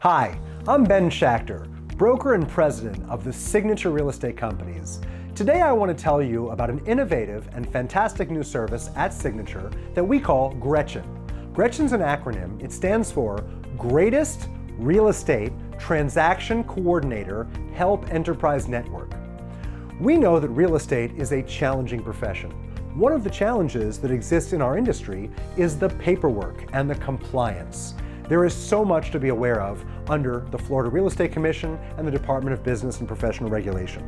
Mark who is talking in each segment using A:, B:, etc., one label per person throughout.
A: Hi, I'm Ben Schachter, broker and president of the Signature Real Estate Companies. Today I want to tell you about an innovative and fantastic new service at Signature that we call GRETCHEN. GRETCHEN's an acronym. It stands for Greatest Real Estate Transaction Coordinator Help Enterprise Network. We know that real estate is a challenging profession. One of the challenges that exists in our industry is the paperwork and the compliance. There is so much to be aware of under the Florida Real Estate Commission and the Department of Business and Professional Regulation.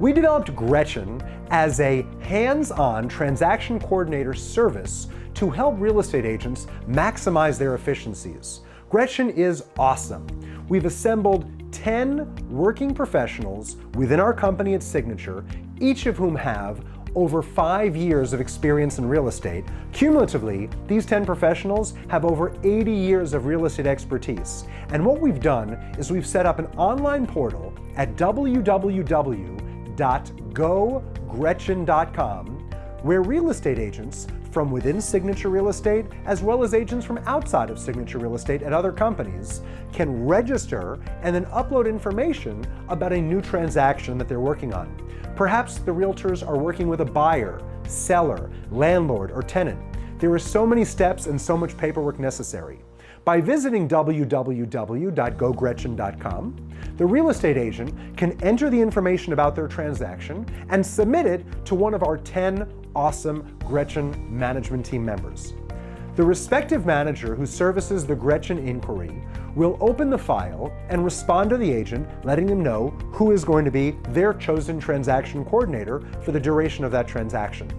A: We developed GRETCHEN as a hands-on transaction coordinator service to help real estate agents maximize their efficiencies. GRETCHEN is awesome. We've assembled 10 working professionals within our company at Signature, each of whom have over 5 years of experience in real estate. Cumulatively, these 10 professionals have over 80 years of real estate expertise. And what we've done is we've set up an online portal at www.gogretchen.com where real estate agents from within Signature Real Estate, as well as agents from outside of Signature Real Estate at other companies, can register and then upload information about a new transaction that they're working on. Perhaps the realtors are working with a buyer, seller, landlord, or tenant. There are so many steps and so much paperwork necessary. By visiting www.gogretchen.com, the real estate agent can enter the information about their transaction and submit it to one of our 10 awesome GRETCHEN management team members. The respective manager who services the GRETCHEN inquiry will open the file and respond to the agent, letting them know who is going to be their chosen transaction coordinator for the duration of that transaction.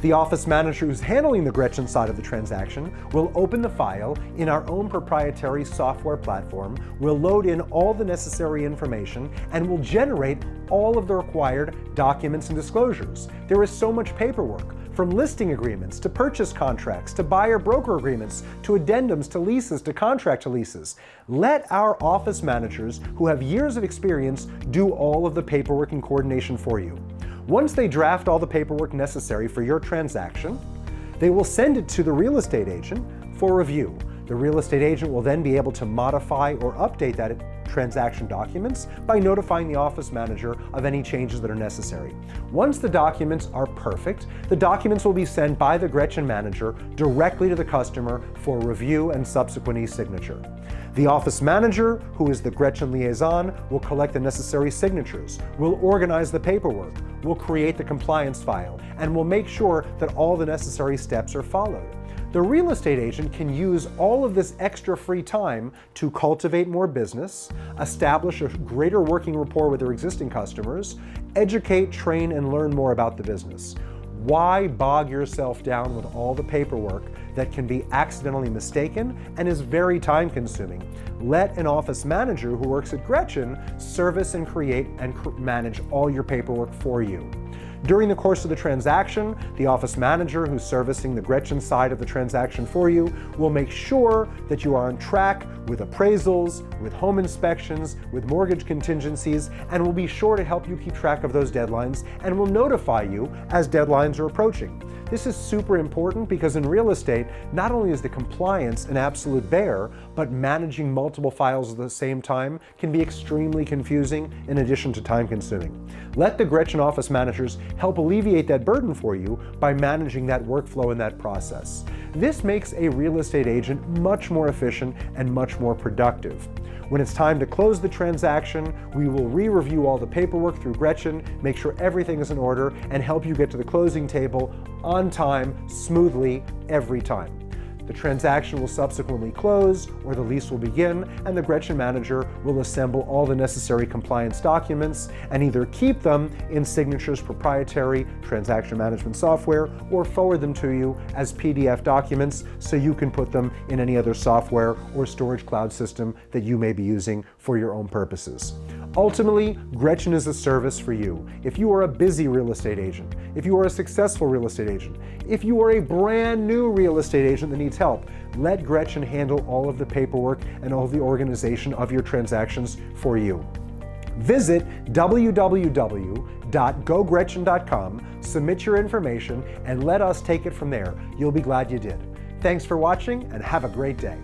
A: The office manager who's handling the GRETCHEN side of the transaction will open the file in our own proprietary software platform, will load in all the necessary information, and will generate all of the required documents and disclosures. There is so much paperwork, from listing agreements to purchase contracts to buyer-broker agreements to addendums to leases to contract to leases. Let our office managers who have years of experience do all of the paperwork and coordination for you. Once they draft all the paperwork necessary for your transaction, they will send it to the real estate agent for review. The real estate agent will then be able to modify or update that transaction documents by notifying the office manager of any changes that are necessary. Once the documents are perfect, the documents will be sent by the GRETCHEN manager directly to the customer for review and subsequent e-signature. The office manager, who is the GRETCHEN liaison, will collect the necessary signatures, will organize the paperwork, will create the compliance file, and will make sure that all the necessary steps are followed. The real estate agent can use all of this extra free time to cultivate more business, establish a greater working rapport with their existing customers, educate, train, and learn more about the business. Why bog yourself down with all the paperwork that can be accidentally mistaken and is very time-consuming? Let an office manager who works at GRETCHEN service and create and manage all your paperwork for you. During the course of the transaction, the office manager who's servicing the GRETCHEN side of the transaction for you will make sure that you are on track with appraisals, with home inspections, with mortgage contingencies, and will be sure to help you keep track of those deadlines and will notify you as deadlines are approaching. This is super important because in real estate, not only is the compliance an absolute bear, but managing multiple files at the same time can be extremely confusing in addition to time-consuming. Let the GRETCHEN office managers help alleviate that burden for you by managing that workflow and that process. This makes a real estate agent much more efficient and much more productive. When it's time to close the transaction, we will re-review all the paperwork through GRETCHEN, make sure everything is in order, and help you get to the closing table on time, smoothly, every time. The transaction will subsequently close, or the lease will begin, and the GRETCHEN manager will assemble all the necessary compliance documents and either keep them in Signature's proprietary transaction management software or forward them to you as PDF documents so you can put them in any other software or storage cloud system that you may be using for your own purposes. Ultimately, GRETCHEN is a service for you. If you are a busy real estate agent, if you are a successful real estate agent, if you are a brand new real estate agent that needs help, let GRETCHEN handle all of the paperwork and all of the organization of your transactions for you. Visit www.gogretchen.com, submit your information, and let us take it from there. You'll be glad you did. Thanks for watching and have a great day.